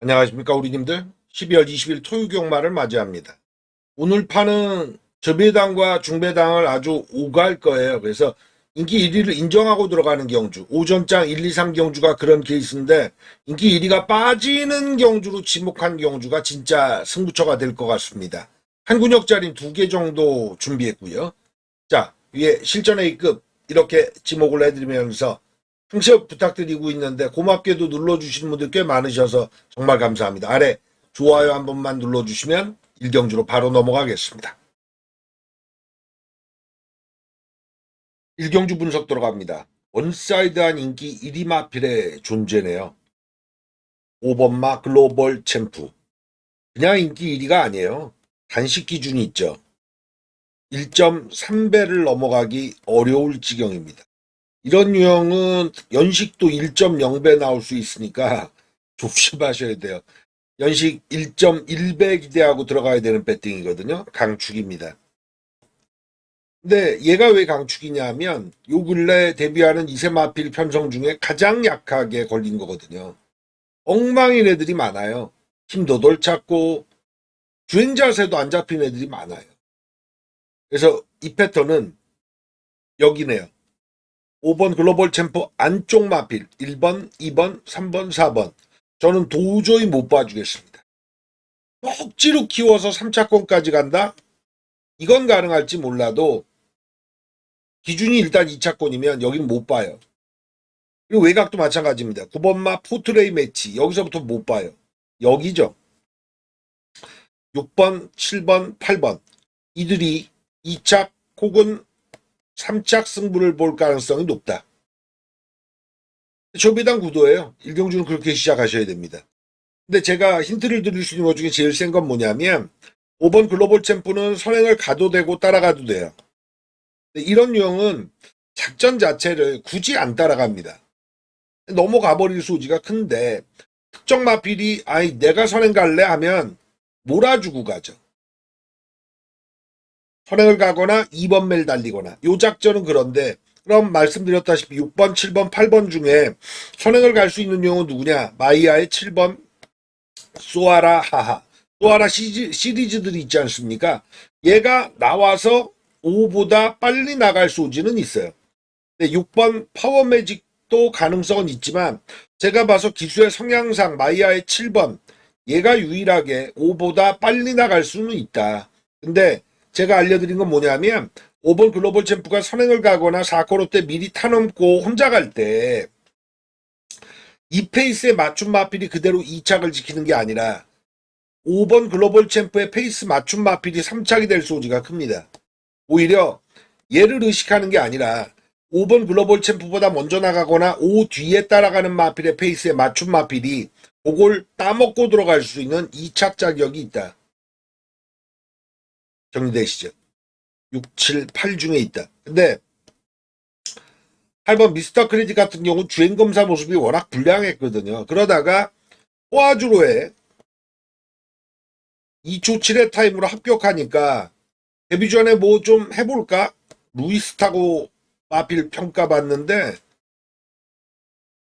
안녕하십니까 우리님들. 12월 20일 토요경마를 맞이합니다. 오늘 판은 저배당과 중배당을 아주 오갈 거예요. 그래서 인기 1위를 인정하고 들어가는 경주, 오전장 1, 2, 3 경주가 그런 케이스인데 인기 1위가 빠지는 경주로 지목한 경주가 진짜 승부처가 될 것 같습니다. 한 군역짜리 2개 정도 준비했고요. 자, 위에 실전 A급 이렇게 지목을 해드리면서 항시 부탁드리고 있는데 고맙게도 눌러주시는 분들 꽤 많으셔서 정말 감사합니다. 아래 좋아요 한 번만 눌러주시면 일경주로 바로 넘어가겠습니다. 일경주 분석 들어갑니다. 원사이드한 인기 1위 마필의 존재네요. 5번마 글로벌 챔프. 그냥 인기 1위가 아니에요. 단식 기준이 있죠. 1.3배를 넘어가기 어려울 지경입니다. 이런 유형은 연식도 1.0배 나올 수 있으니까 조심하셔야 돼요. 연식 1.1배 기대하고 들어가야 되는 배팅이거든요. 강축입니다. 근데 얘가 왜 강축이냐면 요 근래 데뷔하는 이세마필 편성 중에 가장 약하게 걸린 거거든요. 엉망인 애들이 많아요. 힘도 덜 찾고 주행 자세도 안 잡힌 애들이 많아요. 그래서 이 패턴은 여기네요. 5번 글로벌 챔프 안쪽 마필 1번, 2번, 3번, 4번. 저는 도저히 못 봐주겠습니다. 억지로 키워서 3차권까지 간다? 이건 가능할지 몰라도 기준이 일단 2차권이면 여기는 못 봐요. 그리고 외곽도 마찬가지입니다. 9번마 포트레이 매치 여기서부터 못 봐요. 여기죠. 6번, 7번, 8번 이들이 2착 혹은 3착 승부를 볼 가능성이 높다. 조배당 구도예요. 일경주는 그렇게 시작하셔야 됩니다. 근데 제가 힌트를 드릴 수 있는 것 중에 제일 센 건 뭐냐면 5번 글로벌 챔프는 선행을 가도 되고 따라가도 돼요. 이런 유형은 작전 자체를 굳이 안 따라갑니다. 넘어가 버릴 소지가 큰데 특정 마필이 아이 내가 선행 갈래 하면 몰아주고 가죠. 선행을 가거나 2번 매를 달리거나 요 작전은 그런데 그럼 말씀드렸다시피 6번, 7번, 8번 중에 선행을 갈 수 있는 유형은 누구냐? 마이아의 7번 소아라 하하. 소아라 시리즈들이 있지 않습니까? 얘가 나와서 5보다 빨리 나갈 소지는 있어요. 근데 6번 파워 매직도 가능성은 있지만 제가 봐서 기수의 성향상 마이아의 7번 얘가 유일하게 5보다 빨리 나갈 수는 있다. 근데 제가 알려드린 건 뭐냐면 5번 글로벌 챔프가 선행을 가거나 4코로 때 미리 타넘고 혼자 갈 때 이 페이스에 맞춤 마필이 그대로 2착을 지키는 게 아니라 5번 글로벌 챔프의 페이스 맞춤 마필이 3착이 될 소지가 큽니다. 오히려 얘를 의식하는 게 아니라 5번 글로벌 챔프보다 먼저 나가거나 5 뒤에 따라가는 마필의 페이스에 맞춤 마필이 그걸 따먹고 들어갈 수 있는 2착 자격이 있다. 정리되시죠? 6, 7, 8 중에 있다. 근데 8번 미스터 크레딧 같은 경우 주행검사 모습이 워낙 불량했거든요. 그러다가 호아주로에 2초 7의 타임으로 합격하니까 데뷔 전에 뭐 좀 해볼까? 루이스 타고 마필 평가받는데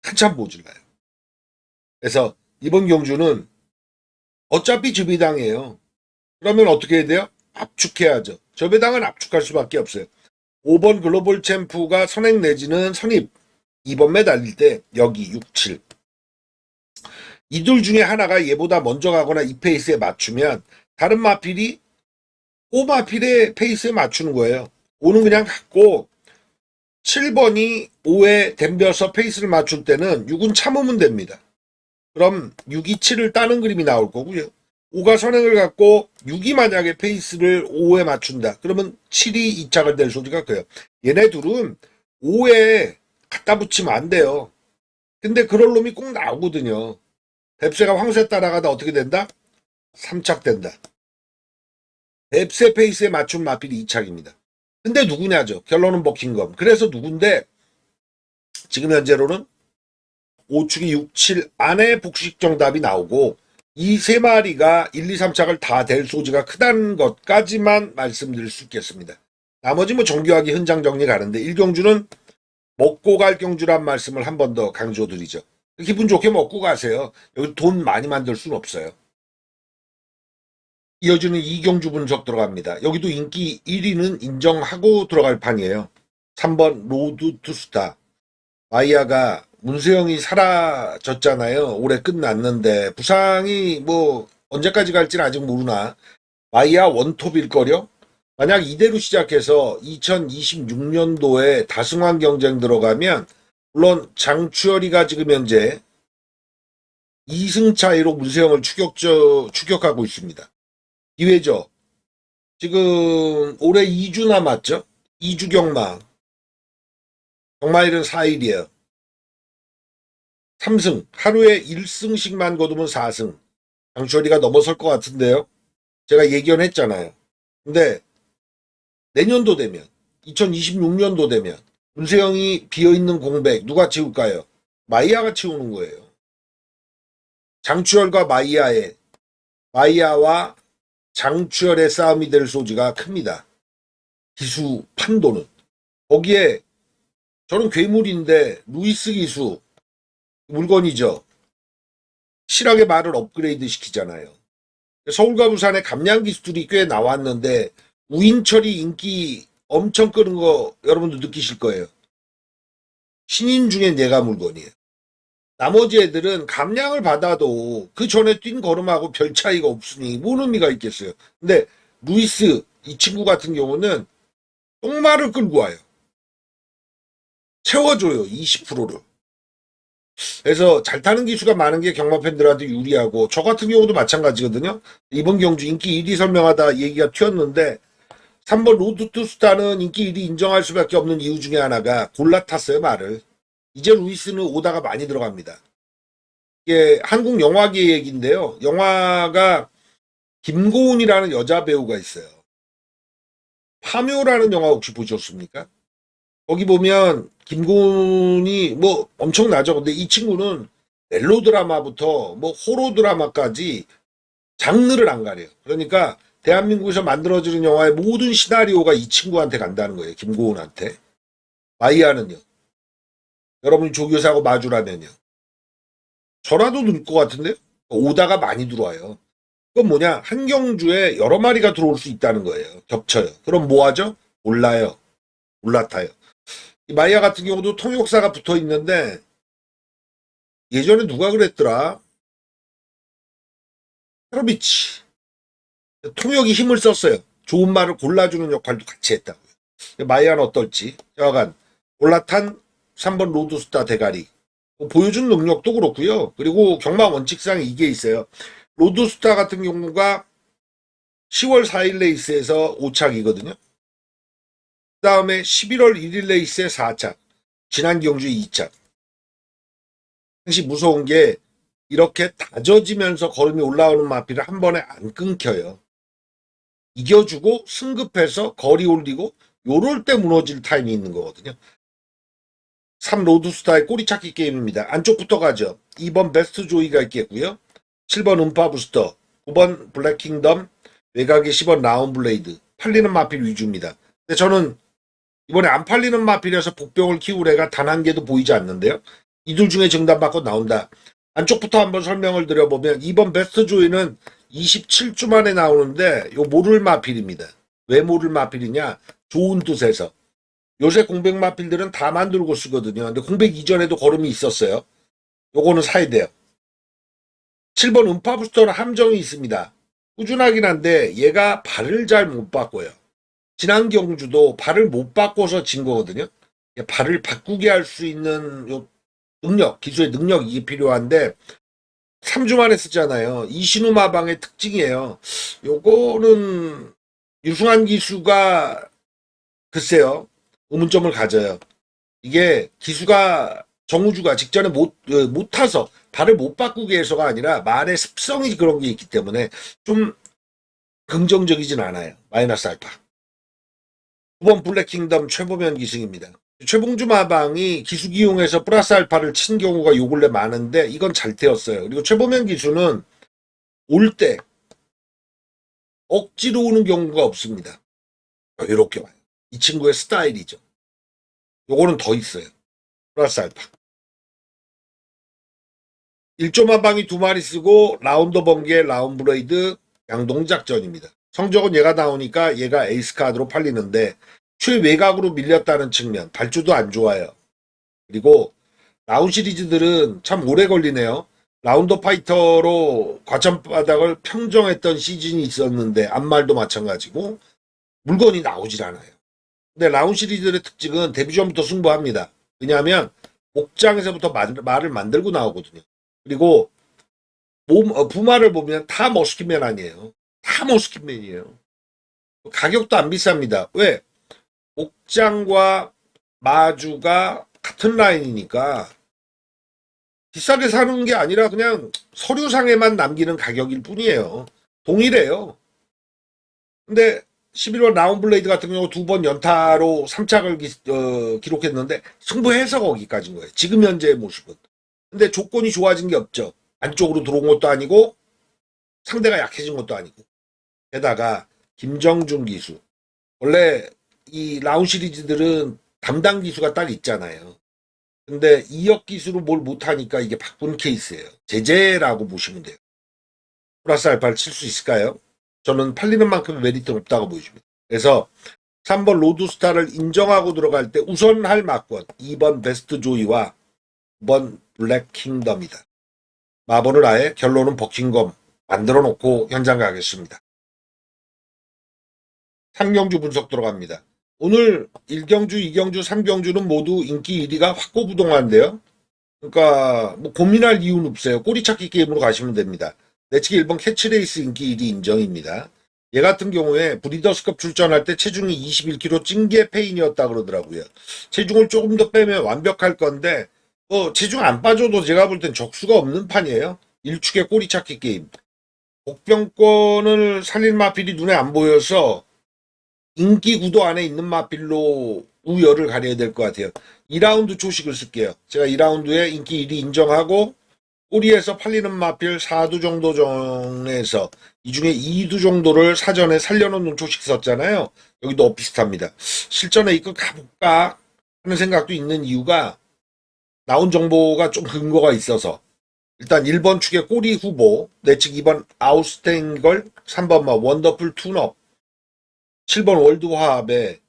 한참 모질라요. 그래서 이번 경주는 어차피 저배당이에요. 그러면 어떻게 해야 돼요? 압축해야죠. 저배당은 압축할 수밖에 없어요. 5번 글로벌 챔프가 선행 내지는 선입 2번 매달릴 때 여기 6, 7 이둘 중에 하나가 얘보다 먼저 가거나 이 페이스에 맞추면 다른 마필이 오 마필의 페이스에 맞추는 거예요. 5는 그냥 갖고 7번이 5에 댐벼서 페이스를 맞출 때는 6은 참으면 됩니다. 그럼 6이 7을 따는 그림이 나올 거고요. 5가 선행을 갖고 6이 만약에 페이스를 5에 맞춘다. 그러면 7이 2착을 될 소리가 커요. 얘네 둘은 5에 갖다 붙이면 안 돼요. 근데 그럴 놈이 꼭 나오거든요. 뱁새가 황새 따라가다 어떻게 된다? 3착 된다. 뱁새 페이스에 맞춘 마필이 2착입니다. 근데 누구냐죠. 결론은 버킹검. 그래서 누군데 지금 현재로는 5축이 6, 7 안에 복식 정답이 나오고 이 세 마리가 1, 2, 3착을 다 될 소지가 크다는 것까지만 말씀드릴 수 있겠습니다. 나머지 뭐 정교하게 현장 정리 가는데 1경주는 먹고 갈 경주란 말씀을 한 번 더 강조드리죠. 기분 좋게 먹고 가세요. 여기 돈 많이 만들 수는 없어요. 이어지는 이경주 분석 들어갑니다. 여기도 인기 1위는 인정하고 들어갈 판이에요. 3번 로드 투 스타. 마이야가 문세영이 사라졌잖아요. 올해 끝났는데 부상이 뭐 언제까지 갈지는 아직 모르나. 마이야 원톱일 거려? 만약 이대로 시작해서 2026년도에 다승왕 경쟁 들어가면 물론 장추열이가 지금 현재 2승 차이로 문세영을 추격하고 있습니다. 기회죠. 지금 올해 2주 남았죠? 2주 경마. 경마일은 4일이에요. 3승. 하루에 1승씩만 거두면 4승. 장추열이가 넘어설 것 같은데요. 제가 예견했잖아요. 근데 내년도 되면 2026년도 되면 문세영이 비어있는 공백 누가 채울까요? 마이야가 채우는 거예요. 장추열과 마이야와 장추열의 싸움이 될 소지가 큽니다. 기수 판도는. 거기에 저는 괴물인데 루이스 기수 물건이죠. 실하게 말을 업그레이드 시키잖아요. 서울과 부산의 감량 기수들이 꽤 나왔는데 우인철이 인기 엄청 끄는 거 여러분도 느끼실 거예요. 신인 중에 내가 물건이에요. 나머지 애들은 감량을 받아도 그 전에 뛴 걸음하고 별 차이가 없으니 뭔 의미가 있겠어요. 근데 루이스 이 친구 같은 경우는 똥말을 끌고 와요. 채워줘요. 20%를. 그래서 잘 타는 기수가 많은 게 경마 팬들한테 유리하고 저 같은 경우도 마찬가지거든요. 이번 경주 인기 1위 설명하다 얘기가 튀었는데 3번 로드 투 스타는 인기 1위 인정할 수밖에 없는 이유 중에 하나가 골라 탔어요, 말을. 이제 루이스는 오다가 많이 들어갑니다. 이게 한국 영화계 얘기인데요. 영화가 김고은이라는 여자 배우가 있어요. 파묘라는 영화 혹시 보셨습니까? 거기 보면 김고은이 뭐 엄청나죠. 근데 이 친구는 멜로 드라마부터 뭐 호러 드라마까지 장르를 안 가려요. 그러니까 대한민국에서 만들어지는 영화의 모든 시나리오가 이 친구한테 간다는 거예요. 김고은한테. 마이야는요. 여러분이 조교사하고 마주라면요. 저라도 늘 것 같은데 오다가 많이 들어와요. 그건 뭐냐? 한 경주에 여러 마리가 들어올 수 있다는 거예요. 겹쳐요. 그럼 뭐 하죠? 올라요. 올라타요. 이 마이야 같은 경우도 통역사가 붙어 있는데 예전에 누가 그랬더라? 페로비치. 통역이 힘을 썼어요. 좋은 말을 골라주는 역할도 같이 했다고요. 마이야는 어떨지. 여하간 올라탄 3번 로드스타 대가리. 보여준 능력도 그렇고요. 그리고 경마 원칙상 이게 있어요. 로드스타 같은 경우가 10월 4일 레이스에서 5착이거든요. 그 다음에 11월 1일 레이스에 4착. 지난 경주 2착. 당시 무서운 게 이렇게 다져지면서 걸음이 올라오는 마피를 한 번에 안 끊겨요. 이겨주고 승급해서 거리 올리고 요럴 때 무너질 타임이 있는 거거든요. 3 로드스타의 꼬리찾기 게임입니다. 안쪽부터 가죠. 2번 베스트 조이가 있겠고요. 7번 음파 부스터, 9번 블랙킹덤, 외곽에 10번 라운블레이드. 팔리는 마필 위주입니다. 근데 저는 이번에 안 팔리는 마필에서 복병을 키울 애가 단 한 개도 보이지 않는데요. 이들 중에 정답받고 나온다. 안쪽부터 한번 설명을 드려보면 2번 베스트 조이는 27주 만에 나오는데 요 모를 마필입니다. 왜 모를 마필이냐? 좋은 뜻에서. 요새 공백 마필들은 다 만들고 쓰거든요. 근데 공백 이전에도 걸음이 있었어요. 요거는 사야 돼요. 7번 음파 부스터는 함정이 있습니다. 꾸준하긴 한데 얘가 발을 잘 못 바꿔요. 지난 경주도 발을 못 바꿔서 진 거거든요. 발을 바꾸게 할 수 있는 요 능력, 기술의 능력이 이게 필요한데 3주 만에 쓰잖아요. 이신우 마방의 특징이에요. 요거는 유승환 기수가 글쎄요. 의문점을 가져요. 이게 기수가 정우주가 직전에 못 타서 발을 못 바꾸게 해서가 아니라 말의 습성이 그런 게 있기 때문에 좀 긍정적이진 않아요. 마이너스 알파. 9번 블랙킹덤 최보면 기승입니다. 최봉주 마방이 기수 기용해서 플러스 알파를 친 경우가 요 근래 많은데 이건 잘 태웠어요. 그리고 최보면 기수는 올 때 억지로 오는 경우가 없습니다. 이렇게 와요. 이 친구의 스타일이죠. 요거는 더 있어요. 플러스 알파. 일조만 방이 두 마리 쓰고 라운더 번개, 라운브레이드 양동작전입니다. 성적은 얘가 나오니까 얘가 에이스 카드로 팔리는데 최외곽으로 밀렸다는 측면, 발주도 안 좋아요. 그리고 라운 시리즈들은 참 오래 걸리네요. 라운더 파이터로 과천바닥을 평정했던 시즌이 있었는데 안말도 마찬가지고 물건이 나오질 않아요. 근데 라운 시리즈의 특징은 데뷔 전부터 승부합니다. 왜냐하면 옥장에서부터 말을 만들고 나오거든요. 그리고 부마를 보면 다 머스킷맨 아니에요. 다 머스킷맨이에요. 가격도 안 비쌉니다. 왜? 옥장과 마주가 같은 라인이니까 비싸게 사는 게 아니라 그냥 서류상에만 남기는 가격일 뿐이에요. 동일해요. 근데 11월 라운블레이드 같은 경우 두 번 연타로 3착을 기록했는데 승부해서 거기까지인 거예요. 지금 현재의 모습은. 근데 조건이 좋아진 게 없죠. 안쪽으로 들어온 것도 아니고 상대가 약해진 것도 아니고. 게다가 김정준 기수. 원래 이 라운 시리즈들은 담당 기수가 딱 있잖아요. 근데 2역 기수로 뭘 못하니까 이게 바꾼 케이스예요. 제재라고 보시면 돼요. 플러스 알파를 칠 수 있을까요? 저는 팔리는 만큼 메리트는 없다고 보여집니다. 그래서 3번 로드스타를 인정하고 들어갈 때 우선 할 막권 2번 베스트 조이와 9번 블랙 킹덤이다. 마번을 아예 결론은 버킹검 만들어 놓고 현장 가겠습니다. 상경주 분석 들어갑니다. 오늘 1경주, 2경주, 3경주는 모두 인기 1위가 확고부동한데요. 그러니까 뭐 고민할 이유는 없어요. 꼬리찾기 게임으로 가시면 됩니다. 내치기 1번 캐치레이스 인기 1위 인정입니다. 얘 같은 경우에 브리더스컵 출전할 때 체중이 21kg 찐게 페인이었다 그러더라고요. 체중을 조금 더 빼면 완벽할 건데 체중 안 빠져도 제가 볼 땐 적수가 없는 판이에요. 일축의 꼬리찾기 게임. 복병권을 살릴 마필이 눈에 안 보여서 인기 구도 안에 있는 마필로 우열을 가려야 될 것 같아요. 2라운드 초식을 쓸게요. 제가 2라운드에 인기 1위 인정하고 꼬리에서 팔리는 마필 4두 정도 정에서 이 중에 2두 정도를 사전에 살려놓는 초식 썼잖아요. 여기도 비슷합니다. 실전에 이거 가볼까 하는 생각도 있는 이유가 나온 정보가 좀 근거가 있어서 일단 1번 축의 꼬리 후보, 내측 2번 아우스탱걸, 3번 원더풀 툰업, 7번 월드화합에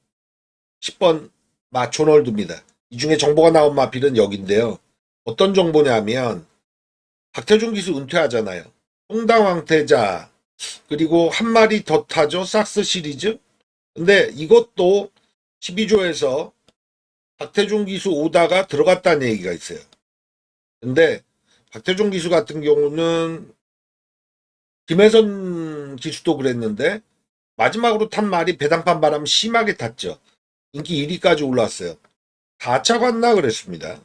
10번 마초널드입니다. 이 중에 정보가 나온 마필은 여기인데요. 어떤 정보냐면 박태준 기수 은퇴하잖아요. 홍당 황태자 그리고 한 마리 더 타죠. 삭스 시리즈. 근데 이것도 12조에서 박태준 기수 오다가 들어갔다는 얘기가 있어요. 근데 박태준 기수 같은 경우는 김혜선 기수도 그랬는데 마지막으로 탄 말이 배당판 바람 심하게 탔죠. 인기 1위까지 올라왔어요. 다차 갔나 그랬습니다.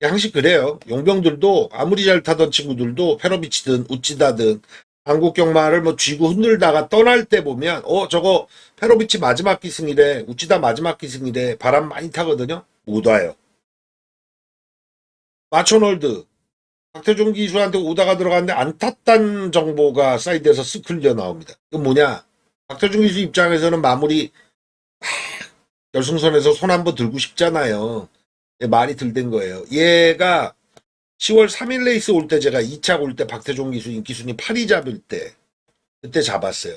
항상 그래요. 용병들도 아무리 잘 타던 친구들도 페로비치든 우찌다든 한국 경마를 뭐 쥐고 흔들다가 떠날 때 보면 저거 페로비치 마지막 기승이래, 우찌다 마지막 기승이래, 바람 많이 타거든요. 못 와요. 마초널드 박태종 기수한테 오다가 들어갔는데 안 탔다는 정보가 사이드에서 쓱 흘려 나옵니다. 이건 뭐냐? 박태종 기수 입장에서는 마무리 결승선에서 손 한번 들고 싶잖아요. 말이 들된 거예요. 얘가 10월 3일 레이스 올 때 제가 2차 올 때 박태종 기수 인기순위 8위 잡을 때 그때 잡았어요.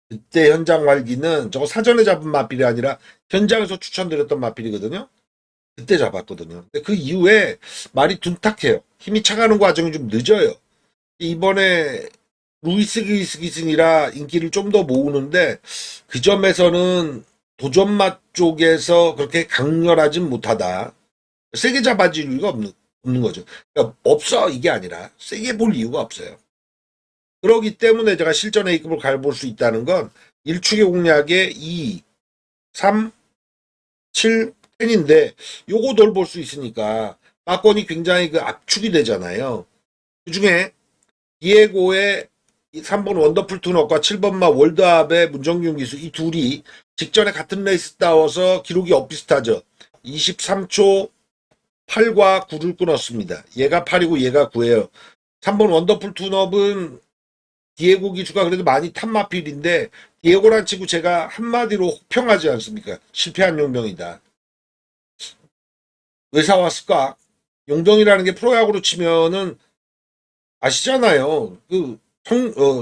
그때 현장 말기는 저거 사전에 잡은 마필이 아니라 현장에서 추천드렸던 마필이거든요. 그때 잡았거든요. 근데 그 이후에 말이 둔탁해요. 힘이 차가는 과정이 좀 늦어요. 이번에 루이스 기승이라 인기를 좀 더 모으는데 그 점에서는 도전맛 쪽에서 그렇게 강렬하진 못하다. 세게 잡아줄 이유가 없는 거죠. 그러니까 없어 이게 아니라 세게 볼 이유가 없어요. 그러기 때문에 제가 실전 A급을 가볼 수 있다는 건 1축의 공략에 2, 3, 7, 10인데 요거 돌볼 수 있으니까 빠건이 굉장히 그 압축이 되잖아요. 그 중에 디에고의 3번 원더풀 투너과 7번마 월드압의 문정균 기수 이 둘이 직전에 같은 레이스 따워서 기록이 엇비슷하죠. 23초 8과 9를 끊었습니다. 얘가 8이고 얘가 9예요. 3번 원더풀 투너는 디에고 기수가 그래도 많이 탄 마필인데 디에고란 친구 제가 한마디로 혹평하지 않습니까? 실패한 용병이다. 왜 사왔을까? 용병이라는 게 프로야구로 치면은 아시잖아요.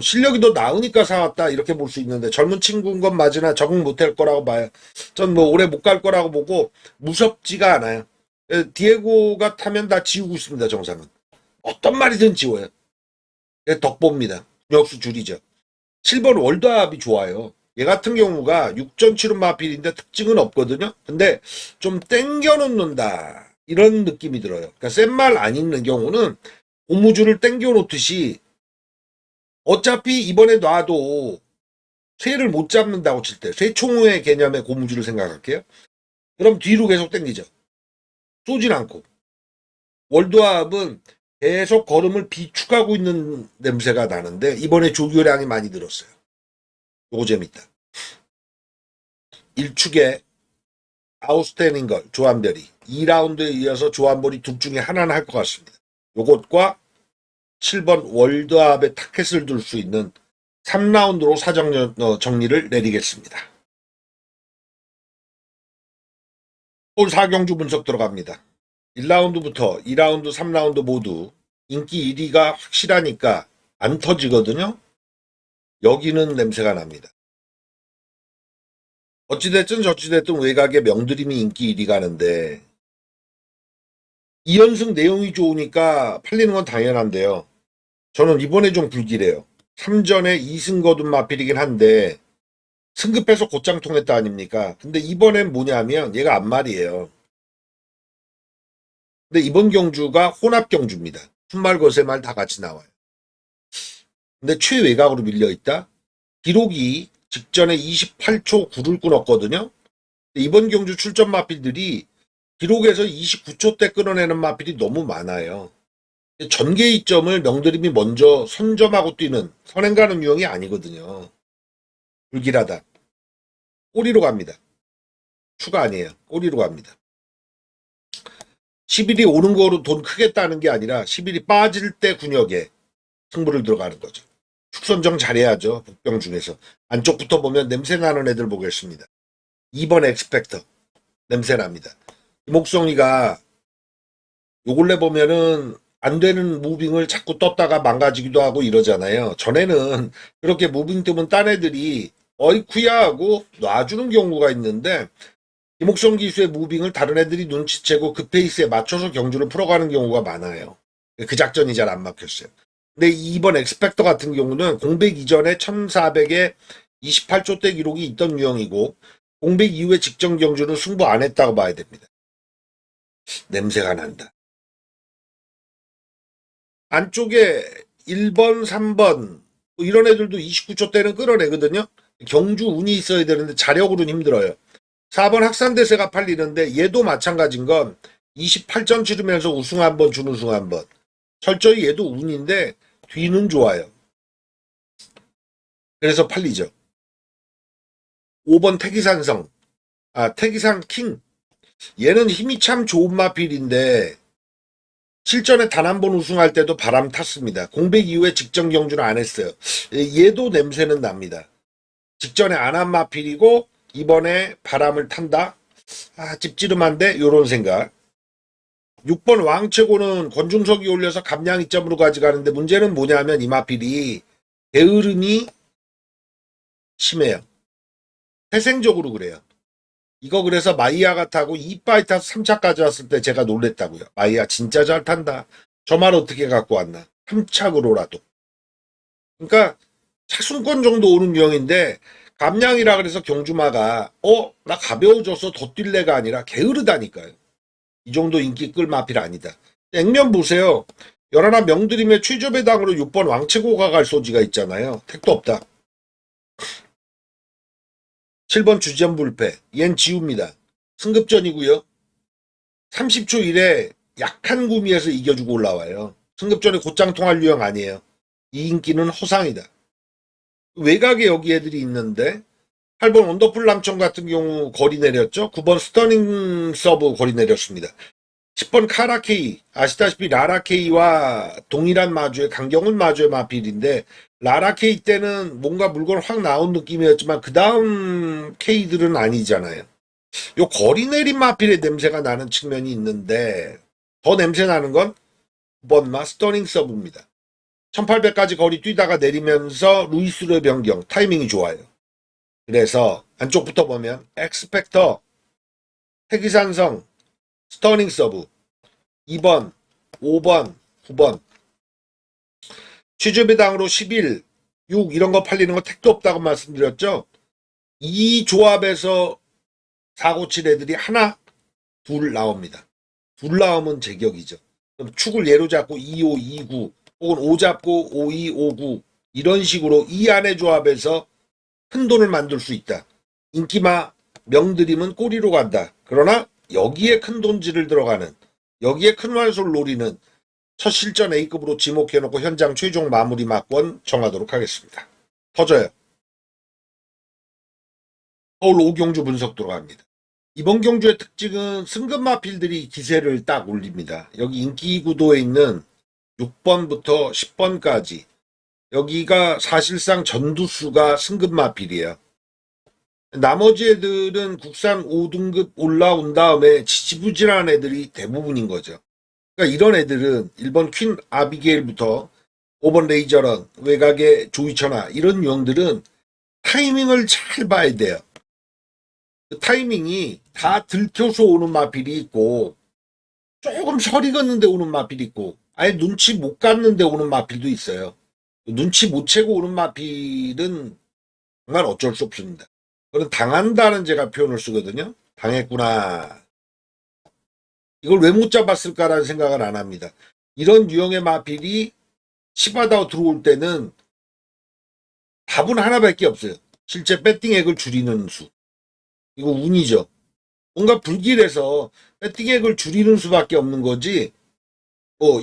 실력이 더 나으니까 사왔다 이렇게 볼 수 있는데 젊은 친구인 건 맞으나 적응 못할 거라고 봐요. 전 뭐 오래 못 갈 거라고 보고 무섭지가 않아요. 디에고가 타면 다 지우고 있습니다. 정상은 어떤 말이든 지워요. 덕보입니다. 역수 줄이죠. 7번 월드합이 좋아요. 얘 같은 경우가 6전 7은 마필인데 특징은 없거든요. 근데 좀 땡겨 놓는다 이런 느낌이 들어요. 그러니까 센 말 안 읽는 경우는 고무줄을 땡겨 놓듯이 어차피 이번에 놔도 쇠를 못 잡는다고 칠 때, 쇠총의 개념의 고무줄을 생각할게요. 그럼 뒤로 계속 당기죠. 쏘진 않고. 월드왑은 계속 걸음을 비축하고 있는 냄새가 나는데 이번에 조교량이 많이 늘었어요. 요거 재밌다. 1축에 아웃스탠딩걸 조한별이 2라운드에 이어서 조한별이 둘 중에 하나는 할 것 같습니다. 요것과 7번 월드왑의 타켓을 둘 수 있는 3라운드로 사정 정리를 내리겠습니다. 올 4경주 분석 들어갑니다. 1라운드부터 2라운드, 3라운드 모두 인기 1위가 확실하니까 안 터지거든요. 여기는 냄새가 납니다. 어찌됐든 저찌됐든 외곽의 명드림이 인기 1위 가는데 2연승 내용이 좋으니까 팔리는 건 당연한데요. 저는 이번에 좀 불길해요. 3전에 2승 거둔 마필이긴 한데 승급해서 곧장 통했다 아닙니까? 근데 이번엔 뭐냐면 얘가 앞말이에요. 근데 이번 경주가 혼합 경주입니다. 순말 거세말 다 같이 나와요. 근데 최외곽으로 밀려있다? 기록이 직전에 28초 9를 끊었거든요. 이번 경주 출전 마필들이 기록에서 29초대 끊어내는 마필이 너무 많아요. 전개 이점을 명드림이 먼저 선점하고 뛰는 선행 가는 유형이 아니거든요. 불길하다. 꼬리로 갑니다. 추가 아니에요. 꼬리로 갑니다. 10일이 오는 거로 돈 크게 따는 게 아니라 10일이 빠질 때 군역에 승부를 들어가는 거죠. 축선정 잘해야죠. 복병 중에서. 안쪽부터 보면 냄새 나는 애들 보겠습니다. 2번 엑스펙터. 냄새 납니다. 김옥성이가 요 근래 보면은 안 되는 무빙을 자꾸 떴다가 망가지기도 하고 이러잖아요. 전에는 그렇게 무빙 뜨면 딴 애들이 어이쿠야 하고 놔주는 경우가 있는데 김옥성 기수의 무빙을 다른 애들이 눈치채고 그 페이스에 맞춰서 경주를 풀어가는 경우가 많아요. 그 작전이 잘 안 막혔어요. 근데 이번 엑스펙터 같은 경우는 공백 이전에 1400에 28초대 기록이 있던 유형이고 공백 이후에 직전 경주는 승부 안 했다고 봐야 됩니다. 냄새가 난다. 안쪽에 1번, 3번 이런 애들도 29초대는 끌어내거든요. 경주 운이 있어야 되는데 자력으로는 힘들어요. 4번 학산대세가 팔리는데 얘도 마찬가지인 건 28전 치르면서 우승 한 번, 준우승 한 번. 철저히 얘도 운인데 뒤는 좋아요. 그래서 팔리죠. 5번 태기산성. 태기산 킹. 얘는 힘이 참 좋은 마필인데 실전에 단 한 번 우승할 때도 바람 탔습니다. 공백 이후에 직전 경주는 안 했어요. 얘도 냄새는 납니다. 직전에 안 한 마필이고 이번에 바람을 탄다? 찝찝한데 요런 생각. 6번 왕최고는 권중석이 올려서 감량 이점으로 가져가는데 문제는 뭐냐면 이 마필이 게으름이 심해요. 태생적으로 그래요. 이거 그래서 마이야가 타고 이빠이 타서 3차까지 왔을 때 제가 놀랬다고요. 마이야 진짜 잘 탄다. 저 말 어떻게 갖고 왔나. 3착으로라도. 그러니까 차순권 정도 오는 유형인데 감량이라 그래서 경주마가 나 가벼워져서 더 뛸래가 아니라 게으르다니까요. 이 정도 인기 끌 마필 아니다. 액면 보세요. 열하나 명드림의 최저배당으로 6번 왕채고가 갈 소지가 있잖아요. 택도 없다. 7번 주전불패. 얜 지웁니다. 승급전이고요. 30초 이래 약한 구미에서 이겨주고 올라와요. 승급전에 곧장 통할 유형 아니에요. 이 인기는 허상이다. 외곽에 여기 애들이 있는데 8번 원더풀 남청 같은 경우 거리 내렸죠. 9번 스터닝 서브 거리 내렸습니다. 10번 카라케이 아시다시피 라라케이와 동일한 마주의 강경훈 마주의 마필인데 라라케이 때는 뭔가 물건 확 나온 느낌이었지만 그 다음 K들은 아니잖아요. 요 거리 내린 마필의 냄새가 나는 측면이 있는데 더 냄새 나는 건 9번마 스터닝 서브입니다. 1800까지 거리 뛰다가 내리면서 루이스의 변경, 타이밍이 좋아요. 그래서 안쪽부터 보면 엑스펙터, 태기산성, 스터닝 서브, 2번, 5번, 9번, 취주배당으로 11, 6 이런 거 팔리는 거 택도 없다고 말씀드렸죠. 이 조합에서 사고 칠 애들이 하나, 둘 나옵니다. 둘 나오면 제격이죠. 그럼 축을 예로 잡고 25, 29 혹은 5 잡고 52, 59 이런 식으로 이 안의 조합에서 큰 돈을 만들 수 있다. 인기마 명드림은 꼬리로 간다. 그러나 여기에 큰 돈질을 들어가는, 여기에 큰 활소를 노리는 첫 실전 A급으로 지목해놓고 현장 최종 마무리 막권 정하도록 하겠습니다. 터져요. 서울 오경주 분석 들어갑니다. 이번 경주의 특징은 승급마필들이 기세를 딱 올립니다. 여기 인기 구도에 있는 6번부터 10번까지 여기가 사실상 전두수가 승급마필이에요. 나머지 애들은 국산 5등급 올라온 다음에 지지부진한 애들이 대부분인 거죠. 그러니까 이런 애들은 1번 퀸 아비게일부터 5번 레이저런, 외곽의 조이천하 이런 유형들은 타이밍을 잘 봐야 돼요. 그 타이밍이 다 들켜서 오는 마필이 있고 조금 서리 걷는데 오는 마필이 있고 아예 눈치 못 갔는데 오는 마필도 있어요. 눈치 못 채고 오는 마필은 정말 어쩔 수 없습니다. 그건 당한다는 제가 표현을 쓰거든요. 당했구나. 이걸 왜 못 잡았을까라는 생각을 안 합니다. 이런 유형의 마필이 시바다로 들어올 때는 답은 하나밖에 없어요. 실제 배팅액을 줄이는 수. 이거 운이죠. 뭔가 불길해서 배팅액을 줄이는 수밖에 없는 거지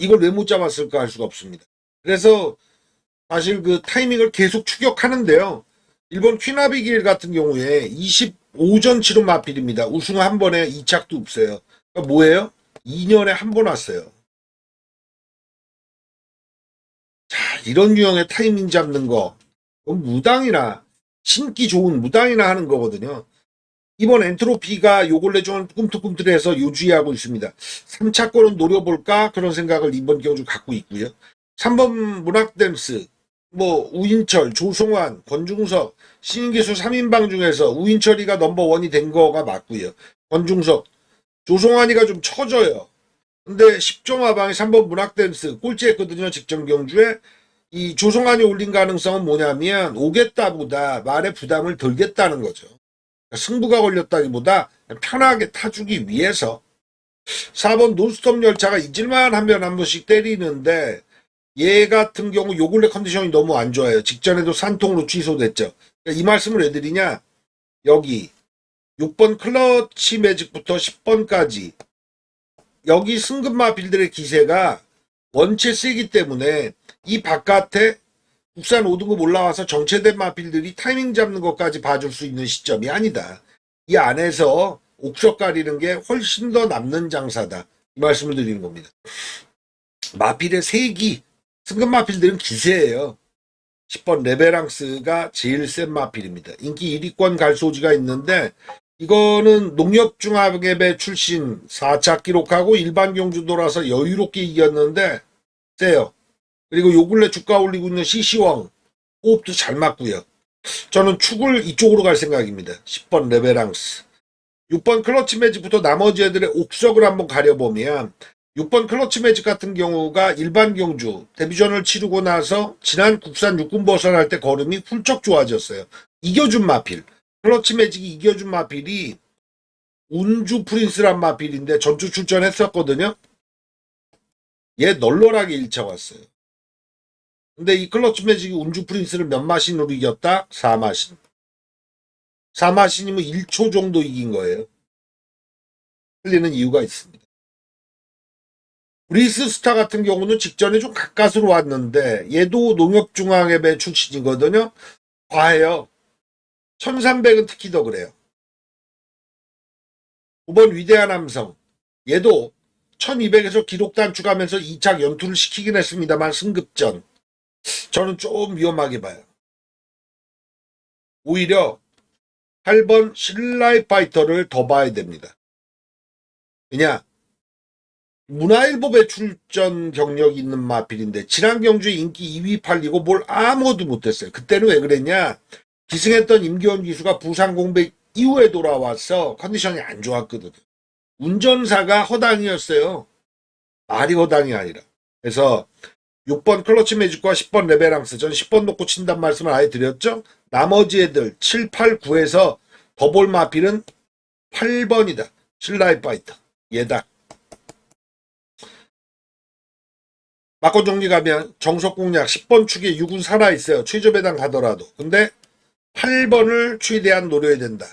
이걸 왜 못 잡았을까 할 수가 없습니다. 그래서 사실 그 타이밍을 계속 추격하는데요. 일본 퀴나비길 같은 경우에 25전 치른 마필입니다. 우승 한 번에 2착도 없어요. 그러니까 뭐예요? 2년에 한 번 왔어요. 자, 이런 유형의 타이밍 잡는 거 무당이나 신기 좋은 무당이나 하는 거거든요. 이번 엔트로피가 요 근래 좀 꿈틀꿈틀해서 요주의하고 있습니다. 3차권은 노려볼까 그런 생각을 이번 경주 갖고 있고요. 3번 문학댐스 우인철, 조송환, 권중석, 신인기수 3인방 중에서 우인철이가 넘버원이 된 거가 맞고요. 권중석, 조송환이가 좀 처져요. 근데 10점 하방에 3번 문학댄스 꼴찌했거든요. 직전 경주에. 이 조송환이 올린 가능성은 뭐냐면 오겠다보다 말에 부담을 덜겠다는 거죠. 그러니까 승부가 걸렸다기보다 편하게 타주기 위해서. 4번 논스톱 열차가 잊을만 하면 한 번씩 때리는데 얘 같은 경우 요 근래 컨디션이 너무 안 좋아요. 직전에도 산통으로 취소됐죠. 그러니까 이 말씀을 왜 드리냐. 여기 6번 클러치 매직부터 10번까지 여기 승급마필들의 기세가 원체 세기 때문에 이 바깥에 국산 5등급 올라와서 정체된 마필들이 타이밍 잡는 것까지 봐줄 수 있는 시점이 아니다. 이 안에서 옥석 가리는 게 훨씬 더 남는 장사다. 이 말씀을 드리는 겁니다. 마필의 세기, 승급마필들은 기세예요. 10번 레베랑스가 제일 센 마필입니다. 인기 1위권 갈 소지가 있는데 이거는 농협중앙협회 출신 4차 기록하고 일반 경주 돌아서 여유롭게 이겼는데 세요. 그리고 요 근래 주가 올리고 있는 CC왕 호흡도 잘 맞고요. 저는 축을 이쪽으로 갈 생각입니다. 10번 레베랑스. 6번 클러치 매직부터 나머지 애들의 옥석을 한번 가려보면 6번 클러치 매직 같은 경우가 일반 경주 데뷔전을 치르고 나서 지난 국산 육군 벗어날 때 걸음이 훌쩍 좋아졌어요. 이겨준 마필. 클러치 매직이 이겨준 마필이 운주 프린스란 마필인데 전주 출전했었거든요. 얘 널널하게 1차 왔어요. 근데 이 클러치 매직이 운주 프린스를 몇 마신으로 이겼다? 4마신. 4마신이면 1초 정도 이긴 거예요. 틀리는 이유가 있습니다. 브리스 스타 같은 경우는 직전에 좀 가까스로 왔는데 얘도 농협중앙협회 출신이거든요. 과해요. 1300은 특히 더 그래요. 5번 위대한 함성. 얘도 1200에서 기록 단축하면서 2착 연투를 시키긴 했습니다만 승급전. 저는 좀 위험하게 봐요. 오히려 8번 실라이 파이터를 더 봐야 됩니다. 왜냐? 문화일보 배출전 경력이 있는 마필인데 지난 경주에 인기 2위 팔리고 뭘 아무것도 못했어요. 그때는 왜 그랬냐? 기승했던 임기원 기수가 부상 공백 이후에 돌아와서 컨디션이 안 좋았거든. 운전사가 허당이었어요. 말이 허당이 아니라. 그래서 6번 클러치 매직과 10번 레베랑스, 전 10번 놓고 친단 말씀을 아예 드렸죠. 나머지 애들 7, 8, 9에서 더볼 마필은 8번이다. 신라이 파이터. 얘다. 막고 정리 가면 정석공략 10번 축에 6은 살아있어요. 최저배당 가더라도. 근데 8번을 최대한 노려야 된다.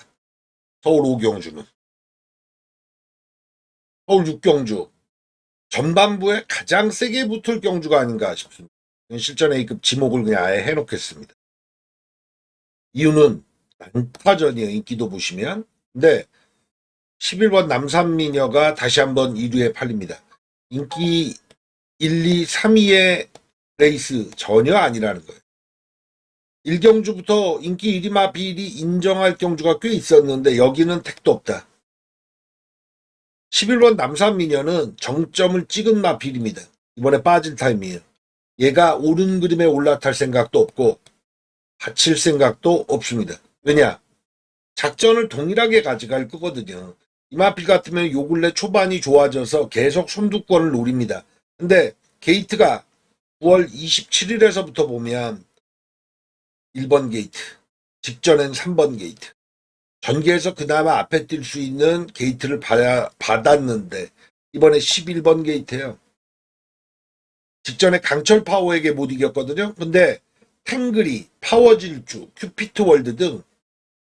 서울 5경주는. 서울 6경주. 전반부에 가장 세게 붙을 경주가 아닌가 싶습니다. 실전 A급 지목을 그냥 아예 해놓겠습니다. 이유는 난타전이에요. 인기도 보시면. 근데 11번 남산미녀가 다시 한번 1위에 팔립니다. 인기 1, 2, 3위의 레이스 전혀 아니라는 거예요. 1경주부터 인기 1위 마필이 인정할 경주가 꽤 있었는데 여기는 택도 없다. 11번 남산미녀는 정점을 찍은 마필입니다. 이번에 빠질 타임이에요. 얘가 오른 그림에 올라탈 생각도 없고 받칠 생각도 없습니다. 왜냐? 작전을 동일하게 가져갈 거거든요. 이 마필 같으면 요 근래 초반이 좋아져서 계속 선두권을 노립니다. 근데 게이트가 9월 27일에서부터 보면 1번 게이트, 직전엔 3번 게이트. 전개에서 그나마 앞에 뛸 수 있는 게이트를 받았는데 이번에 11번 게이트예요. 직전에 강철 파워에게 못 이겼거든요. 근데 탱글이, 파워질주, 큐피트 월드 등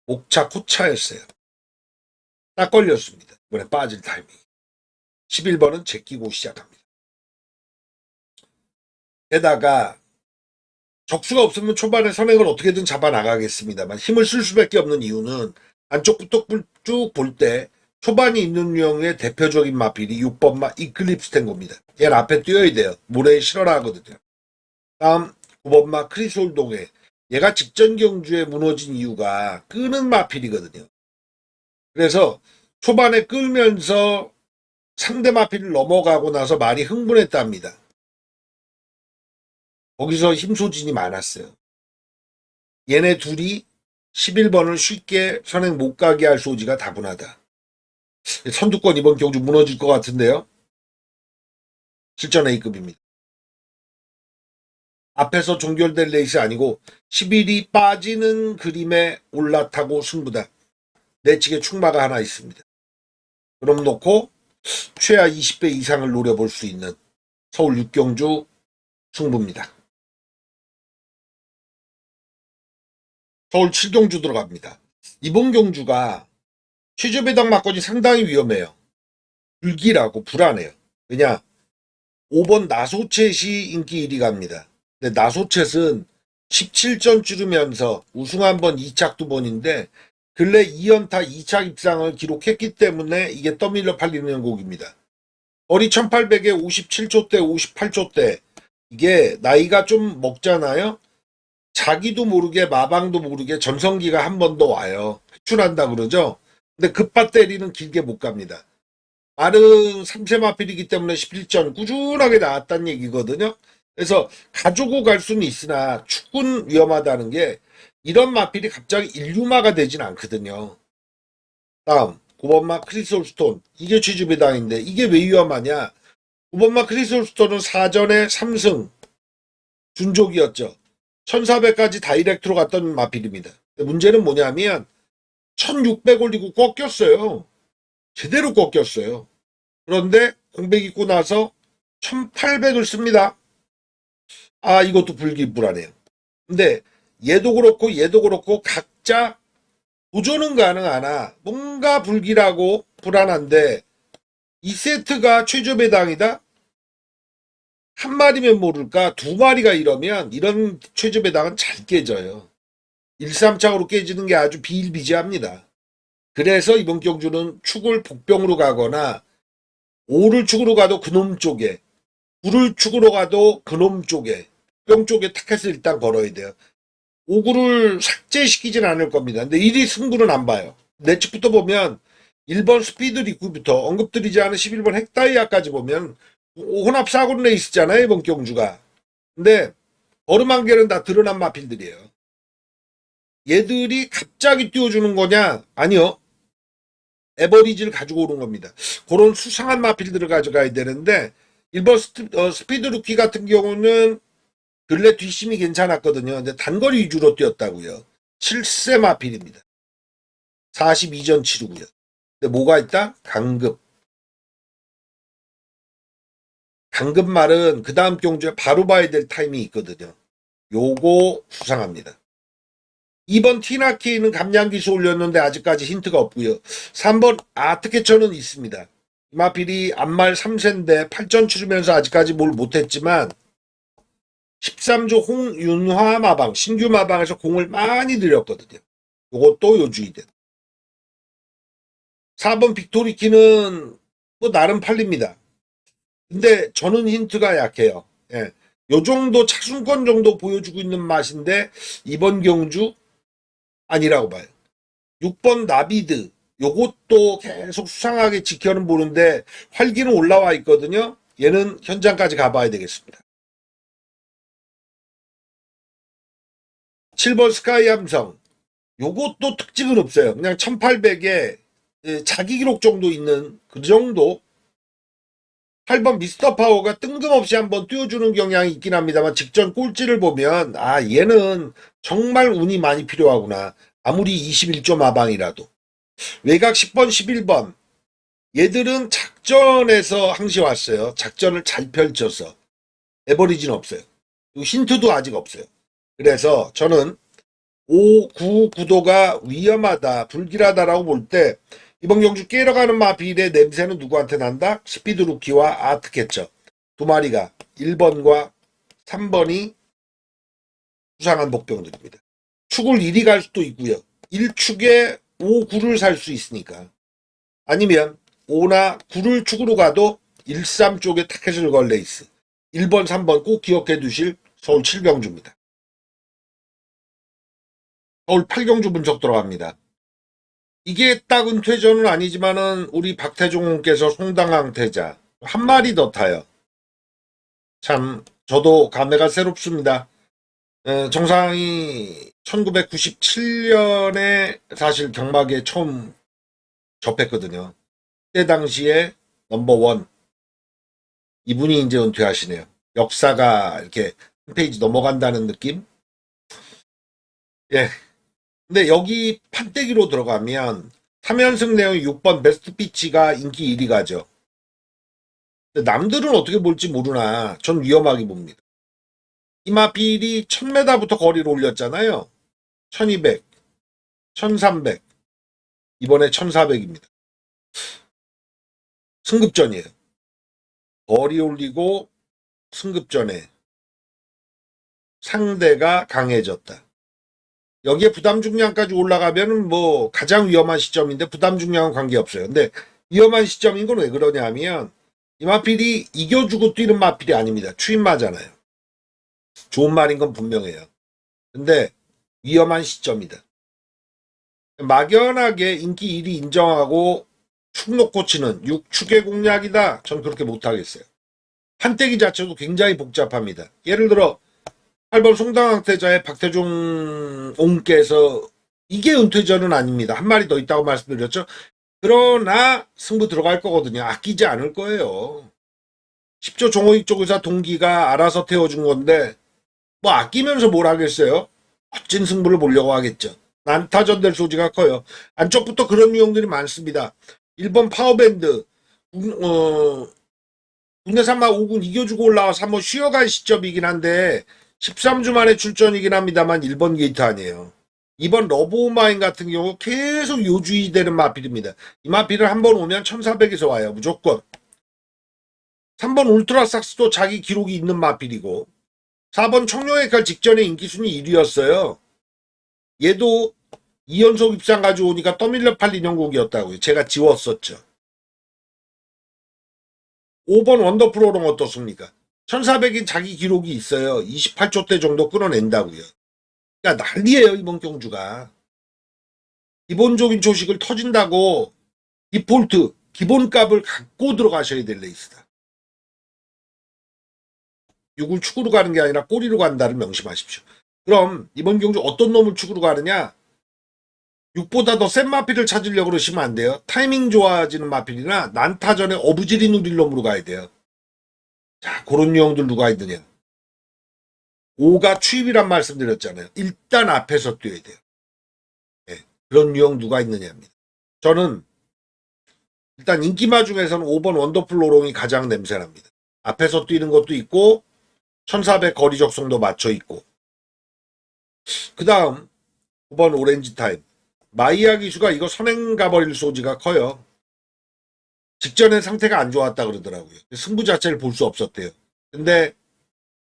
목차 코차였어요. 딱 걸렸습니다. 이번에 빠질 타이밍. 11번은 제끼고 시작합니다. 게다가 적수가 없으면 초반에 선행을 어떻게든 잡아나가겠습니다만 힘을 쓸 수밖에 없는 이유는 안쪽부터 쭉 볼 때 초반이 있는 유형의 대표적인 마필이 6번 마 이클립스 탱고입니다. 얘는 앞에 뛰어야 돼요. 모래에 실어라 하거든요. 다음 9번 마 크리솔동에 얘가 직전 경주에 무너진 이유가 끄는 마필이거든요. 그래서 초반에 끌면서 상대 마필을 넘어가고 나서 많이 흥분했답니다. 거기서 힘소진이 많았어요. 얘네 둘이 11번을 쉽게 선행 못 가게 할 소지가 다분하다. 선두권 이번 경주 무너질 것 같은데요. 실전 A급입니다. 앞에서 종결될 레이스 아니고 11이 빠지는 그림에 올라타고 승부다. 내측에 축마가 하나 있습니다. 그럼 놓고 최하 20배 이상을 노려볼 수 있는 서울 6경주 승부입니다. 서울 7경주 들어갑니다. 이번 경주가 최저배당 막건이 상당히 위험해요. 불길하고 불안해요. 왜냐? 5번 나소챗이 인기 1위 갑니다. 근데 나소챗은 17전 찌르면서 우승 한 번, 2착 2번인데 근래 2연타 2착 입상을 기록했기 때문에 이게 떠밀려 팔리는 곡입니다. 거리 1800에 57초대, 58초대. 이게 나이가 좀 먹잖아요. 자기도 모르게 마방도 모르게 전성기가 한 번 더 와요. 회춘한다 그러죠. 근데 급파 때리는 길게 못 갑니다. 말은 3세 마필이기 때문에 11전 꾸준하게 나왔다는 얘기거든요. 그래서 가지고 갈 수는 있으나 축은 위험하다는 게 이런 마필이 갑자기 인류마가 되진 않거든요. 다음 9번마 크리솔스톤. 이게 최주배당인데 이게 왜 위험하냐. 9번마 크리솔스톤은 4전에 3승 준족이었죠. 1400까지 다이렉트로 갔던 마필입니다. 문제는 뭐냐면 1600 올리고 꺾였어요. 제대로 꺾였어요. 그런데 공백 있고 나서 1800을 씁니다. 아, 이것도 불길불안해요. 근데 얘도 그렇고 각자 도전은 가능하나 뭔가 불길하고 불안한데 이 세트가 최저배당이다? 한 마리면 모를까 두 마리가 이러면 이런 최저배당은 잘 깨져요. 1, 3착으로 깨지는 게 아주 비일비재합니다. 그래서 이번 경주는 축을 복병으로 가거나 5를 축으로 가도 그놈 쪽에 9를 축으로 가도 그놈 쪽에 뿅 쪽에 타켓을 일단 걸어야 돼요. 5구를 삭제시키진 않을 겁니다. 근데 1위 승부는 안 봐요. 내측부터 보면 1번 스피드 리쿠부터 언급드리지 않은 11번 핵다이아까지 보면 혼합 사고 레이스잖아요, 이번 경주가. 근데 얼음 한 개는 다 드러난 마필들이에요. 얘들이 갑자기 띄워주는 거냐? 아니요. 에버리지를 가지고 오는 겁니다. 그런 수상한 마필들을 가져가야 되는데 1번 스피드 루키 같은 경우는 근래 뒷심이 괜찮았거든요. 근데 단거리 위주로 뛰었다고요. 7세 마필입니다. 42전 치르고요. 근데 뭐가 있다? 강급. 강급말은 그 다음 경주에 바로 봐야 될 타임이 있거든요. 요거 수상합니다. 2번 티나키는 감량기수 올렸는데 아직까지 힌트가 없고요. 3번 아트캐쳐는 있습니다. 마필이 안말 3세인데 8전 치르면서 아직까지 뭘 못했지만 13조 홍윤화 마방, 신규 마방에서 공을 많이 들였거든요. 요것도 요주의된. 4번 빅토리키는 뭐 나름 팔립니다. 근데 저는 힌트가 약해요. 예. 요 정도 차순권 정도 보여주고 있는 맛인데 이번 경주 아니라고 봐요. 6번 나비드 요것도 계속 수상하게 지켜는 보는데 활기는 올라와 있거든요. 얘는 현장까지 가봐야 되겠습니다. 7번 스카이 함성 요것도 특징은 없어요. 그냥 1800에 자기 기록 정도 있는 그 정도. 8번 미스터 파워가 뜬금없이 한번 띄워주는 경향이 있긴 합니다만 직전 꼴찌를 보면 아 얘는 정말 운이 많이 필요하구나. 아무리 21조 마방이라도. 외곽 10번 11번 얘들은 작전에서 항시 왔어요. 작전을 잘 펼쳐서. 에버리지는 없어요. 힌트도 아직 없어요. 그래서 저는 5, 9 구도가 위험하다, 불길하다라고 볼 때 이번 경주 깨러가는 마필의 냄새는 누구한테 난다? 스피드 루키와 아트캐쳐 두 마리가 1번과 3번이 수상한 복병들입니다. 축을 1위 갈 수도 있고요. 1축에 5, 9를 살 수 있으니까. 아니면 5나 9를 축으로 가도 1, 3 쪽에 타켓을 걸 레이스. 1번, 3번 꼭 기억해 두실 서울 7경주입니다. 서울 8경주 분석 들어갑니다. 이게 딱 은퇴전은 아니지만은 우리 박태종께서 송당항 태자 한 마리 더 타요. 참 저도 감회가 새롭습니다. 정상이 1997년에 사실 경마계에 처음 접했거든요. 그때 당시에 넘버원 이분이 이제 은퇴하시네요. 역사가 이렇게 한 페이지 넘어간다는 느낌? 예. 근데 여기 판때기로 들어가면 3연승 내용 6번 베스트 피치가 인기 1위 가죠. 남들은 어떻게 볼지 모르나 전 위험하게 봅니다. 이마필이 1000m부터 거리를 올렸잖아요. 1200, 1300, 이번에 1400입니다. 승급전이에요. 거리 올리고 승급전에 상대가 강해졌다. 여기에 부담 중량까지 올라가면 뭐 가장 위험한 시점인데 부담 중량은 관계없어요. 근데 위험한 시점인 건 왜 그러냐면 이 마필이 이겨주고 뛰는 마필이 아닙니다. 추임마잖아요. 좋은 말인 건 분명해요. 근데 위험한 시점이다. 막연하게 인기 1위 인정하고 축 놓고 치는 6축의 공략이다. 전 그렇게 못하겠어요. 판때기 자체도 굉장히 복잡합니다. 예를 들어 8번 송당항태자의 박태종 옹께서 이게 은퇴전은 아닙니다. 한 마리 더 있다고 말씀드렸죠. 그러나 승부 들어갈 거거든요. 아끼지 않을 거예요. 10조 종호익 쪽에서 동기가 알아서 태워준 건데 뭐 아끼면서 뭘 하겠어요? 멋진 승부를 보려고 하겠죠. 난타전 될 소지가 커요. 안쪽부터 그런 유형들이 많습니다. 1번 파워밴드 국내 3마 5군 이겨주고 올라와서 한번 쉬어갈 시점이긴 한데 13주 만에 출전이긴 합니다만 1번 게이트 아니에요. 2번 러브오마인 같은 경우 계속 요주의되는 마필입니다. 이 마필을 한 번 오면 1400에서 와요. 무조건. 3번 울트라삭스도 자기 기록이 있는 마필이고 4번 청룡의칼 직전에 인기순위 1위였어요. 얘도 2연속 입상 가져오니까 떠밀려 팔린 형국이었다고요. 제가 지웠었죠. 5번 원더프로는 어떻습니까? 1400인 자기 기록이 있어요. 28조 대 정도 끊어낸다고요. 야 난리예요 이번 경주가. 기본적인 조식을 터진다고 디폴트 기본값을 갖고 들어가셔야 될 레이스다. 6을 축으로 가는 게 아니라 꼬리로 간다를 명심하십시오. 그럼 이번 경주 어떤 놈을 축으로 가느냐? 6보다 더 센 마필을 찾으려고 그러시면 안 돼요. 타이밍 좋아지는 마필이나 난타전에 어부지리 누릴 놈으로 가야 돼요. 자, 그런 유형들 누가 있느냐? 5가 추입이란 말씀드렸잖아요. 일단 앞에서 뛰어야 돼요. 네, 그런 유형 누가 있느냐입니다. 저는 일단 인기마 중에서는 5번 원더풀 로롱이 가장 냄새납니다. 앞에서 뛰는 것도 있고 1400 거리 적성도 맞춰 있고, 그 다음 9번 오렌지 타임. 마이야 기수가 이거 선행 가버릴 소지가 커요. 직전에 상태가 안 좋았다 그러더라고요. 승부 자체를 볼 수 없었대요. 근데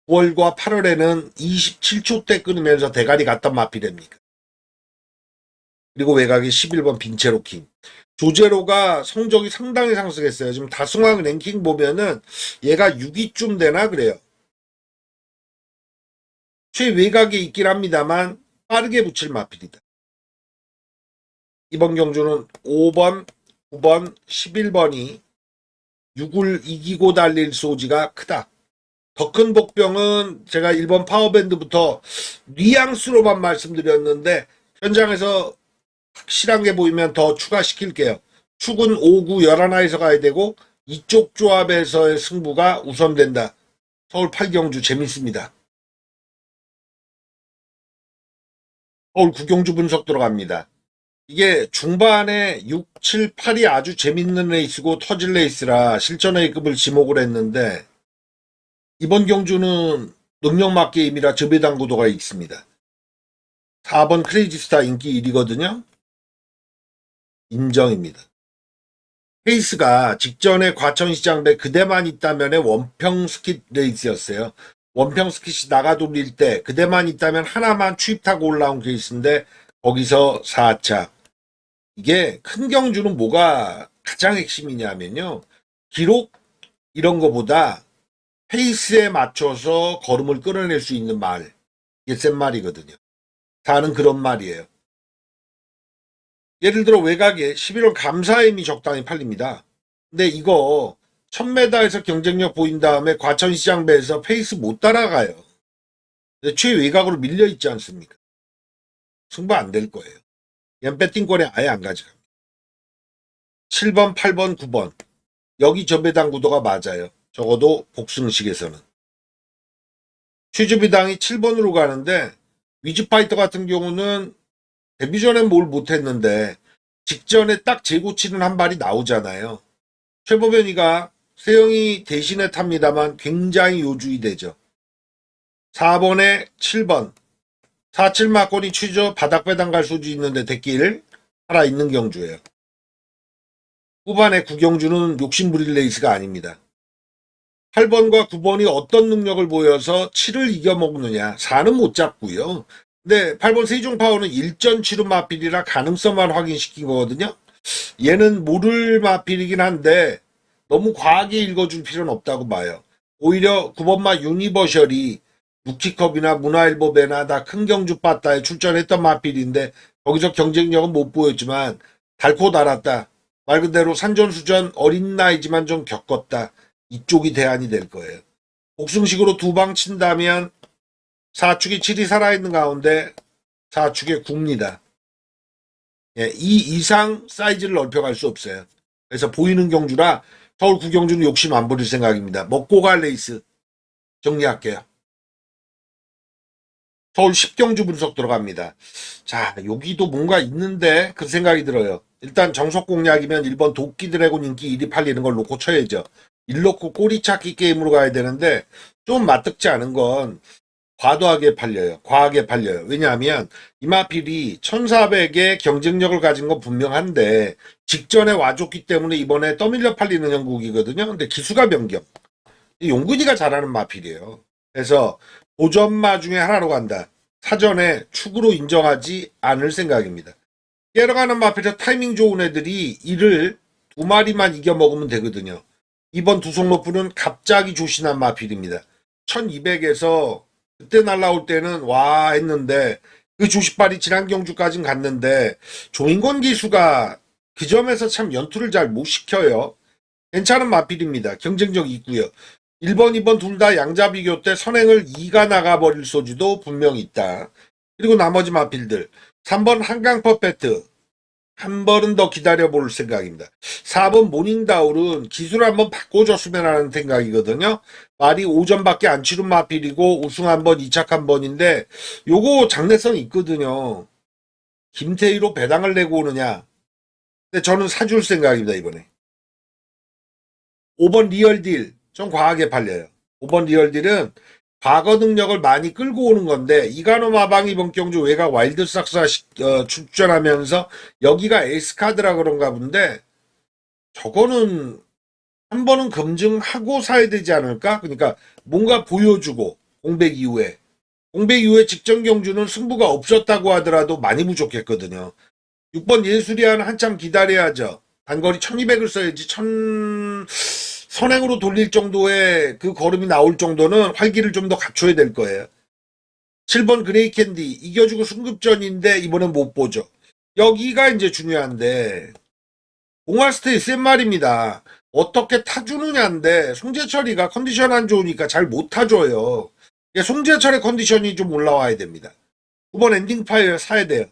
9월과 8월에는 27초 때 끊으면서 대가리 갔던 마필입니까. 그리고 외곽에 11번 빈체로킹. 조제로가 성적이 상당히 상승했어요. 지금 다승왕 랭킹 보면은 얘가 6위쯤 되나 그래요. 최외곽에 있긴 합니다만 빠르게 붙일 마필이다. 이번 경주는 5번, 9번, 11번이 6을 이기고 달릴 소지가 크다. 더 큰 복병은 제가 1번 파워밴드부터 뉘앙스로만 말씀드렸는데 현장에서 확실한 게 보이면 더 추가시킬게요. 축은 5, 9, 11에서 가야 되고 이쪽 조합에서의 승부가 우선된다. 서울 8경주 재밌습니다. 서울 9경주 분석 들어갑니다. 이게 중반에 6, 7, 8이 아주 재밌는 레이스고 터질 레이스라 실전 A급을 지목을 했는데 이번 경주는 능력맞 게임이라 저배당 구도가 있습니다. 4번 크레이지스타 인기 1위거든요. 인정입니다. 페이스가 직전에 과천시장배 그대만 있다면의 원평 스킷 레이스였어요. 원평 스킷이 나가 돌릴 때 그대만 있다면 하나만 추입타고 올라온 케이스인데 거기서 4차. 이게 큰 경주는 뭐가 가장 핵심이냐면요. 기록 이런 거보다 페이스에 맞춰서 걸음을 끌어낼 수 있는 말. 이게 센 말이거든요. 다는 그런 말이에요. 예를 들어 외곽에 11월 감사임이 적당히 팔립니다. 근데 이거 1000m에서 경쟁력 보인 다음에 과천시장배에서 페이스 못 따라가요. 최외곽으로 밀려있지 않습니까? 승부 안 될 거예요. 얘는 배팅권에 아예 안 가져갑니다. 7번, 8번, 9번. 여기 저배당 구도가 맞아요. 적어도 복승식에서는. 최저배당이 7번으로 가는데 위즈파이터 같은 경우는 데뷔 전엔 뭘 못했는데 직전에 딱 재고치는 한 발이 나오잖아요. 최보변이가 세영이 대신에 탑니다만 굉장히 요주의 되죠. 4번에 7번. 4-7 막권이 취저 바닥 배당 갈 소지 있는데 대길 살아있는 경주예요. 후반에 9경주는 욕심부릴 레이스가 아닙니다. 8번과 9번이 어떤 능력을 보여서 7을 이겨먹느냐. 4는 못 잡고요. 근데 8번 세종파워는 일전 치료 마필이라 가능성만 확인시킨 거거든요. 얘는 모를 마필이긴 한데 너무 과하게 읽어줄 필요는 없다고 봐요. 오히려 9번마 유니버셜이 루키컵이나 문화일보배나 다 큰 경주 빠따에 출전했던 마필인데 거기서 경쟁력은 못 보였지만 달고 달았다. 말 그대로 산전수전 어린 나이지만 좀 겪었다. 이쪽이 대안이 될 거예요. 복승식으로 두 방 친다면 4축이 7이 살아있는 가운데 4축에 굽니다. 예, 이 이상 사이즈를 넓혀갈 수 없어요. 그래서 보이는 경주라 서울 9경주는 욕심 안 부릴 생각입니다. 먹고 갈 레이스 정리할게요. 서울 10경주 분석 들어갑니다. 자, 여기도 뭔가 있는데 그 생각이 들어요. 일단 정석 공략이면 1번 도끼 드래곤 인기 1위 팔리는 걸 놓고 쳐야죠. 1 놓고 꼬리 찾기 게임으로 가야 되는데 좀 맞득지 않은 건 과도하게 팔려요. 과하게 팔려요. 왜냐하면 이마필이 1400의 경쟁력을 가진 건 분명한데 직전에 와줬기 때문에 이번에 떠밀려 팔리는 형국이거든요. 근데 기수가 변경. 용근이가 잘하는 마필이에요. 그래서 도전마 중에 하나로 간다. 사전에 축으로 인정하지 않을 생각입니다. 깨러가는 마필에서 타이밍 좋은 애들이 이를 두 마리만 이겨먹으면 되거든요. 이번 두성로프는 갑자기 조신한 마필입니다. 1200에서 그때 날라올 때는 와 했는데 그 조식발이 지난 경주까진 갔는데 조인권 기수가 그 점에서 참 연투를 잘 못 시켜요. 괜찮은 마필입니다. 경쟁력 있고요. 1번, 2번 둘 다 양자 비교 때 선행을 2가 나가버릴 소지도 분명히 있다. 그리고 나머지 마필들 3번 한강 퍼펙트 한 번은 더 기다려볼 생각입니다. 4번 모닝다울은 기술 한번 바꿔줬으면 하는 생각이거든요. 말이 5점밖에 안 치른 마필이고 우승 한 번, 2착 한 번인데 요거 장래성 있거든요. 김태희로 배당을 내고 오느냐. 근데 저는 사줄 생각입니다, 이번에. 5번 리얼딜 좀 과하게 팔려요. 5번 리얼딜은 과거 능력을 많이 끌고 오는 건데 이가노 마방 이번 경주 외곽 와일드삭스가 출전하면서 여기가 에이스카드라 그런가 본데 저거는 한 번은 검증하고 사야 되지 않을까? 그러니까 뭔가 보여주고 공백 이후에 직전 경주는 승부가 없었다고 하더라도 많이 부족했거든요. 6번 예술이한 한참 기다려야죠. 단거리 1200을 써야지 선행으로 돌릴 정도의 그 걸음이 나올 정도는 활기를 좀 더 갖춰야 될 거예요. 7번 그레이 캔디 이겨주고 승급전인데 이번엔 못 보죠. 여기가 이제 중요한데 공화스테이 센 말입니다. 어떻게 타주느냐인데 송재철이가 컨디션 안 좋으니까 잘 못 타줘요. 송재철의 컨디션이 좀 올라와야 됩니다. 9번 엔딩 파일 사야 돼요.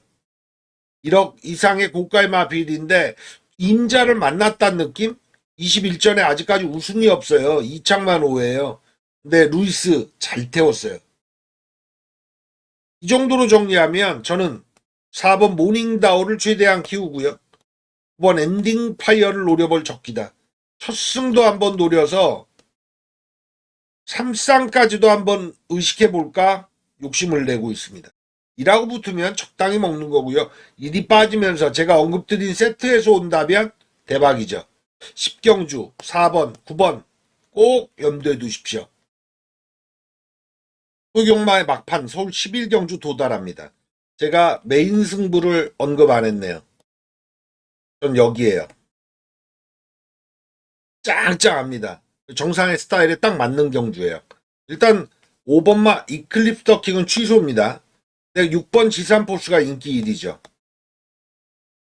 1억 이상의 고가의 마필인데 임자를 만났다는 느낌? 21전에 아직까지 우승이 없어요. 2착만 5예요. 근데 루이스 잘 태웠어요. 이 정도로 정리하면 저는 4번 모닝다우를 최대한 키우고요. 9번 엔딩 파이어를 노려볼 적기다. 첫 승도 한번 노려서 3쌍까지도 한번 의식해볼까 욕심을 내고 있습니다. 2라고 붙으면 적당히 먹는 거고요. 1이 빠지면서 제가 언급드린 세트에서 온다면 대박이죠. 10경주 4번, 9번 꼭 염두에 두십시오. 소경마의 막판 서울 11경주 도달합니다. 제가 메인 승부를 언급 안 했네요. 전 여기에요. 짱짱합니다. 정상의 스타일에 딱 맞는 경주예요. 일단 5번마 이클립스 더킹은 취소입니다. 6번 지산포스가 인기 1위죠.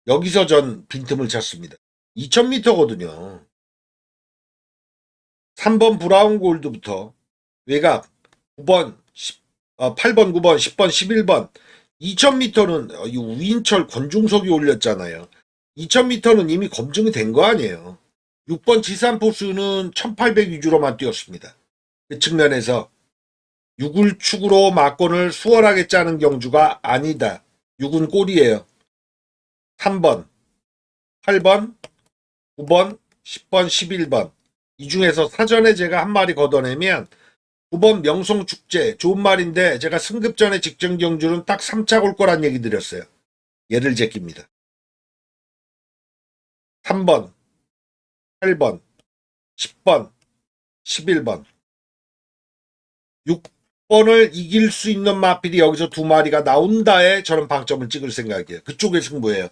여기서 전 빈틈을 찾습니다. 2000m거든요. 3번 브라운 골드부터 외곽 9번, 8번, 9번, 10번, 11번 2000m는 우인철 권중석이 올렸잖아요. 2000m는 이미 검증이 된 거 아니에요. 6번 지산포스는 1800 위주로만 뛰었습니다. 그 측면에서 6을 축으로 막권을 수월하게 짜는 경주가 아니다. 6은 꼴이에요. 3번, 8번, 9번, 10번, 11번 이 중에서 사전에 제가 한 마리 걷어내면 9번 명성축제 좋은 말인데 제가 승급전에 직전 경주는 딱 3착 올 거란 얘기 드렸어요. 얘를 제낍니다. 3번, 8번, 10번, 11번 6번을 이길 수 있는 마필이 여기서 두 마리가 나온다에 저는 방점을 찍을 생각이에요. 그쪽의 승부예요.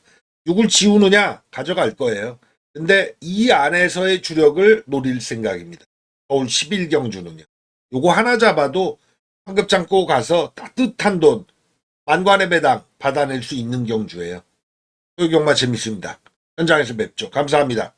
6을 지우느냐 가져갈 거예요. 근데 이 안에서의 주력을 노릴 생각입니다. 서울 11경주는요. 요거 하나 잡아도 황급 잡고 가서 따뜻한 돈 만관의 배당 받아낼 수 있는 경주예요. 소유경마 재밌습니다. 현장에서 뵙죠. 감사합니다.